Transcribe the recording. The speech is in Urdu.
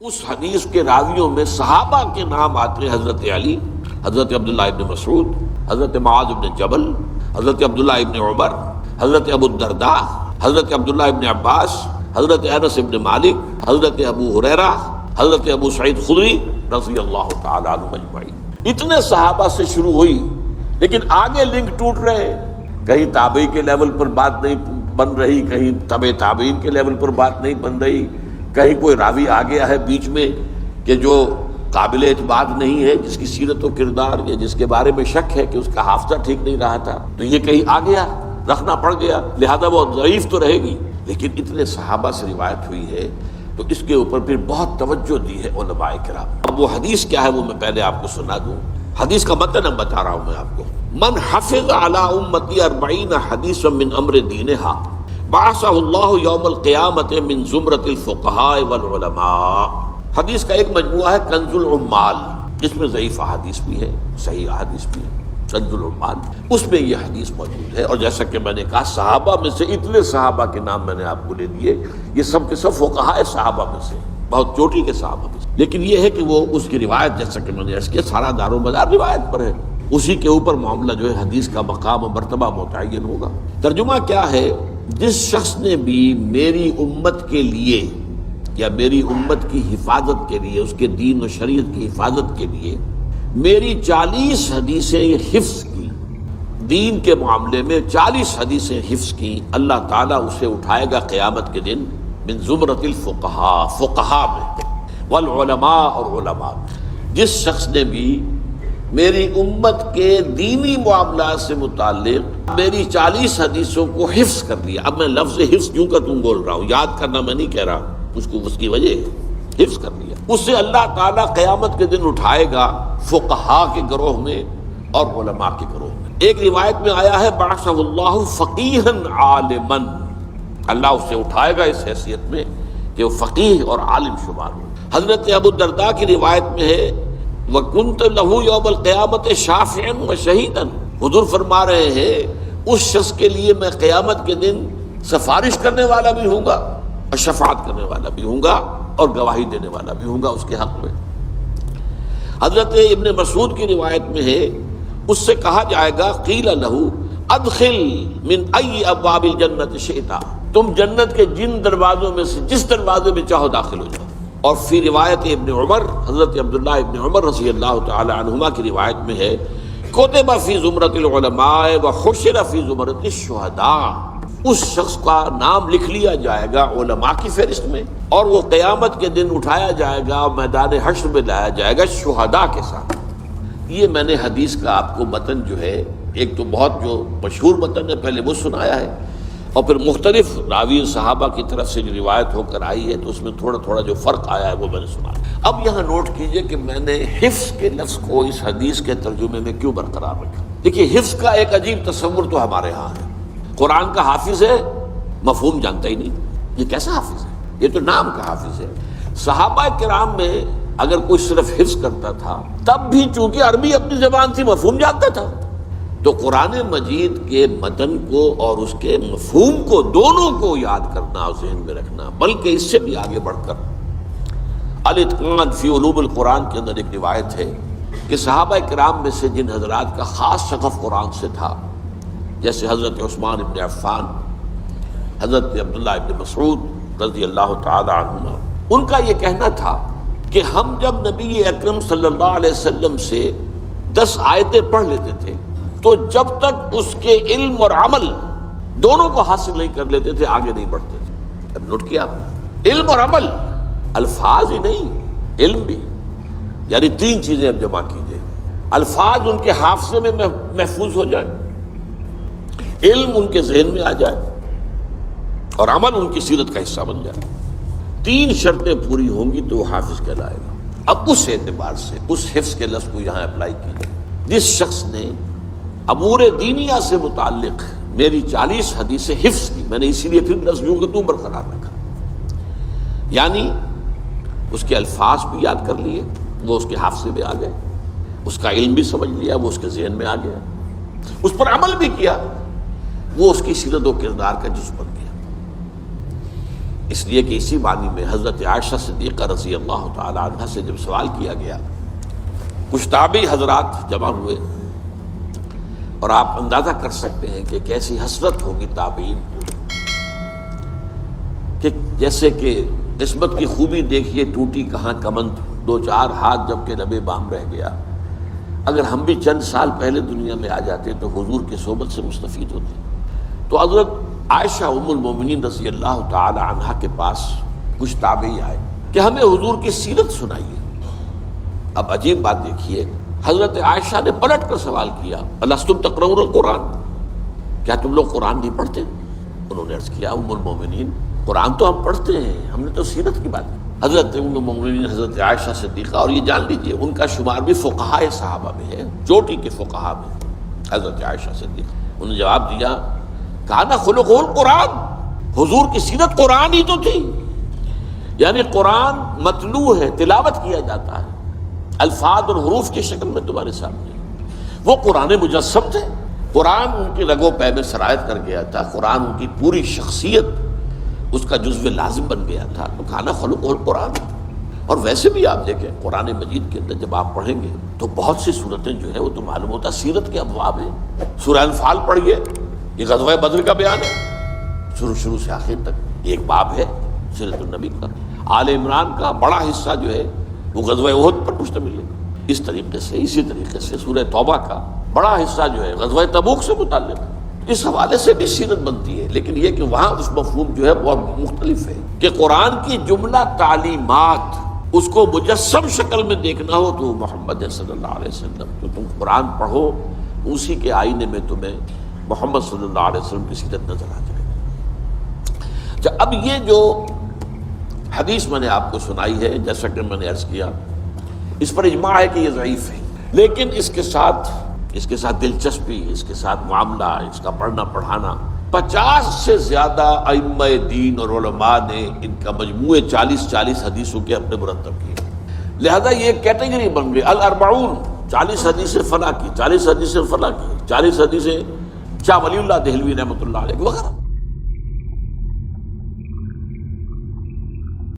اس حدیث کے راویوں میں صحابہ کے نام آتے ہیں، حضرت علی، حضرت عبداللہ ابن مسعود، حضرت معاذ ابن جبل، حضرت عبداللہ ابن عمر، حضرت ابو الدرداء، حضرت عبداللہ ابن عباس، حضرت انس ابن مالک، حضرت ابو ہریرہ، حضرت ابو سعید خدری رضی اللہ تعالی عنہ اجمعین۔ اتنے صحابہ سے شروع ہوئی، لیکن آگے لنک ٹوٹ رہے ہیں، کہیں تابعی کے لیول پر بات نہیں بن رہی، کہیں تبع تابعین کے لیول پر بات نہیں بن رہی، کہیں کوئی راوی آ گیا ہے بیچ میں کہ جو قابل اعتماد نہیں ہے، جس کی سیرت و کردار یا جس کے بارے میں شک ہے کہ اس کا حافظہ ٹھیک نہیں رہا تھا، تو یہ کہیں آ گیا، رکھنا پڑ گیا، لہذا وہ ضعیف تو رہے گی۔ لیکن اتنے صحابہ سے روایت ہوئی ہے تو اس کے اوپر پھر بہت توجہ دی ہے علماء کرام۔ اب وہ حدیث کیا ہے وہ میں پہلے آپ کو سنا دوں۔ حدیث کا متن اب بتا رہا ہوں میں آپ کو۔ من حفظ علی امتی 40 حدیثا من امر دینہا بعثہ اللہ یوم القیامت من زمرۃ الفقہاء والعلماء۔ حدیث کا ایک مجموعہ ہے کنز العمال، جس میں ضعیف احادیث بھی ہے، صحیح احادیث بھی ہے، کنز العمال، اس میں یہ حدیث موجود ہے۔ اور جیسا کہ میں نے کہا صحابہ میں سے اتنے صحابہ کے نام میں نے آپ کو لے دیے، یہ سب کے سب فقہاء صحابہ میں سے، بہت چوٹی کے صحابہ میں سے۔ لیکن یہ ہے کہ وہ اس کی روایت، جیسا کہ میں نے عرض کیا، سارا دار و مدار روایت پر ہے، اسی کے اوپر معاملہ جو ہے حدیث کا مقام و مرتبہ متعین ہوگا۔ ترجمہ کیا ہے؟ جس شخص نے بھی میری امت کے لیے یا میری امت کی حفاظت کے لیے، اس کے دین و شریعت کی حفاظت کے لیے میری 40 حدیثیں حفظ کی، دین کے معاملے میں 40 حدیثیں حفظ کی، اللہ تعالیٰ اسے اٹھائے گا قیامت کے دن من زمرۃ الفقہاء، فقہاء میں، والعلماء، اور علماء میں۔ جس شخص نے بھی میری امت کے دینی معاملات سے متعلق میری 40 حدیثوں کو حفظ کر لیا۔ اب میں لفظ حفظ کیوں کا تم بول رہا ہوں، یاد کرنا میں نہیں کہہ رہا، اس کو اس کی وجہ ہے، حفظ کر لیا، اس سے اللہ تعالیٰ قیامت کے دن اٹھائے گا فقہاء کے گروہ میں اور علماء کے گروہ میں۔ ایک روایت میں آیا ہے بعثہ اللہ فقیہا عالما، اللہ اسے اٹھائے گا اس حیثیت میں کہ وہ فقیہ اور عالم شمار ہو۔ حضرت ابو الدرداء کی روایت میں ہے وَكُنْتَ لَهُ يَوْمَ الْقِيَامَةِ شَافِعًا وَشَهِيدًا، حضور فرما رہے ہیں اس شخص کے لیے میں قیامت کے دن سفارش کرنے والا بھی ہوں گا اور شفاعت کرنے والا بھی ہوں گا اور گواہی دینے والا بھی ہوں گا اس کے حق میں۔ حضرت ابن مسعود کی روایت میں ہے اس سے کہا جائے گا قیل له ادخل من ای ابواب الجنت شئت، تم جنت کے جن دروازوں میں سے جس دروازے میں چاہو داخل ہو جاؤ۔ اور فی روایت ابن عمر، حضرت عبداللہ ابن عمر رضی اللہ تعالی عنہما کی روایت میں ہے کتب فی زمرۃ العلماء وحشر فی زمرۃ الشہداء، اس شخص کا نام لکھ لیا جائے گا علماء کی فہرست میں، اور وہ قیامت کے دن اٹھایا جائے گا، میدان حشر میں لایا جائے گا شہداء کے ساتھ۔ یہ میں نے حدیث کا آپ کو متن جو ہے، ایک تو بہت جو مشہور متن ہے پہلے وہ سنایا ہے، اور پھر مختلف راوی صحابہ کی طرف سے جو روایت ہو کر آئی ہے تو اس میں تھوڑا تھوڑا جو فرق آیا ہے وہ میں نے سنا۔ اب یہاں نوٹ کیجئے کہ میں نے حفظ کے لفظ کو اس حدیث کے ترجمے میں کیوں برقرار رکھا۔ دیکھیے حفظ کا ایک عجیب تصور تو ہمارے ہاں ہے، قرآن کا حافظ ہے، مفہوم جانتا ہی نہیں، یہ کیسا حافظ ہے، یہ تو نام کا حافظ ہے۔ صحابہ کرام میں اگر کوئی صرف حفظ کرتا تھا تب بھی چونکہ عربی اپنی زبان سے مفہوم جانتا تھا، تو قرآن مجید کے متن کو اور اس کے مفہوم کو دونوں کو یاد کرنا اور ذہن میں رکھنا، بلکہ اس سے بھی آگے بڑھ کر الاتقان فی علوم القرآن کے اندر ایک روایت ہے کہ صحابہ کرام میں سے جن حضرات کا خاص شغف قرآن سے تھا، جیسے حضرت عثمان ابن عفان، حضرت عبداللہ ابن مسعود رضی اللہ تعالی عنہ، ان کا یہ کہنا تھا کہ ہم جب نبی اکرم صلی اللہ علیہ وسلم سے 10 آیتیں پڑھ لیتے تھے تو جب تک اس کے علم اور عمل دونوں کو حاصل نہیں کر لیتے تھے آگے نہیں بڑھتے تھے۔ اب نوٹ کیا آپ نے، علم اور عمل، الفاظ ہی نہیں علم بھی، یعنی 3 چیزیں اب جمع کیجئے، الفاظ ان کے حافظے میں محفوظ ہو جائے، علم ان کے ذہن میں آ جائے اور عمل ان کی سیرت کا حصہ بن جائے۔ 3 شرطیں پوری ہوں گی تو وہ حافظ کہلائے گا۔ اب اس اعتبار سے اس حفظ کے لفظ کو یہاں اپلائی کیجئے۔ جس شخص نے امور دینیہ سے متعلق میری 40 حدیثیں حفظ کی، میں نے اسی لیے پھر لفظ یوں کہ تو برقرار رکھا، یعنی اس کے الفاظ بھی یاد کر لیے، وہ اس کے حافظے میں آ گئے، اس کا علم بھی سمجھ لیا، وہ اس کے ذہن میں آ گیا، اس پر عمل بھی کیا، وہ اس کی سیرت و کردار کا جزو بن گیا۔ اس لیے کہ اسی معنی میں حضرت عائشہ صدیقہ رضی اللہ تعالی عنہ سے جب سوال کیا گیا، کچھ تابعی حضرات جمع ہوئے، اور آپ اندازہ کر سکتے ہیں کہ کیسی حسرت ہوگی تابعین کو، کہ جیسے کہ قسمت کی خوبی دیکھیے ٹوٹی کہاں کمند، دو چار ہاتھ جب کہ لبے بام رہ گیا۔ اگر ہم بھی چند سال پہلے دنیا میں آ جاتے تو حضور کی صحبت سے مستفید ہوتے۔ تو حضرت عائشہ ام المومنین رضی اللہ تعالی عنہا کے پاس کچھ تابعی آئے کہ ہمیں حضور کی سیرت سنائیے۔ اب عجیب بات دیکھیے، حضرت عائشہ نے پلٹ کر سوال کیا، الستم تقرؤون القرآن، کیا تم لوگ قرآن نہیں پڑھتے؟ انہوں نے عرض کیا، ام المومنین قرآن تو ہم پڑھتے ہیں، ہم نے تو سیرت کی بات کی۔ حضرت ام المومنین حضرت عائشہ صدیقہ، اور یہ جان لیجئے ان کا شمار بھی فقہائے صحابہ میں ہے، چوٹی کے فقہا میں حضرت عائشہ صدیقہ۔ انہوں نے جواب دیا، کانا خلقہ القرآن، حضور کی سیرت قرآن ہی تو تھی، یعنی قرآن متلو ہے، تلاوت کیا جاتا ہے، الفاظ اور حروف کی شکل میں تمہارے سامنے۔ وہ قرآن مجسم تھے، قرآن ان کی رگ و پے میں سرایت کر گیا تھا، قرآن ان کی پوری شخصیت اس کا جزو لازم بن گیا تھا، تو کھانا خلق القرآن۔ اور ویسے بھی آپ دیکھیں قرآن مجید کے اندر جب آپ پڑھیں گے تو بہت سی صورتیں جو ہے وہ تو معلوم ہوتا سیرت کے ابواب ہیں۔ سورہ انفال پڑھیے، یہ غزوہ بدر کا بیان ہے، شروع سے آخر تک ایک باب ہے سیرت النبی کا۔ آل عمران کا بڑا حصہ جو ہے وہ غزوہ احد پر مشتمل ہے۔ اسی طریقے سے سورہ توبہ کا بڑا حصہ جو ہے غزوہ تبوک سے متعلق ہے۔ اس حوالے سے بھی سیرت بنتی ہے، لیکن یہ کہ وہاں اس مفہوم جو ہے بہت مختلف ہے کہ قرآن کی جملہ تعلیمات اس کو مجسم شکل میں دیکھنا ہو تو محمد صلی اللہ علیہ وسلم، تو تم قرآن پڑھو اسی کے آئینے میں تمہیں محمد صلی اللہ علیہ وسلم کی سیرت نظر آ جائے گی۔ اب یہ جو حدیث میں نے آپ کو سنائی ہے، جیسا کہ میں نے عرض کیا، اس پر اجماع ہے کہ یہ ضعیف ہے، لیکن اس کے ساتھ دلچسپی، اس کے ساتھ معاملہ، اس کا پڑھنا پڑھانا، 50 سے زیادہ ائمہ دین اور علماء نے ان کا مجموعے 40 حدیثوں کے اپنے مرتب کیے، لہذا یہ ایک کیٹیگری بن گئی، الاربعون، 40 حدیثیں فلاں کی، 40 حدیثیں فلاں کی، 40 حدیثیں شاہ ولی اللہ دہلوی رحمۃ اللہ علیہ وغیرہ۔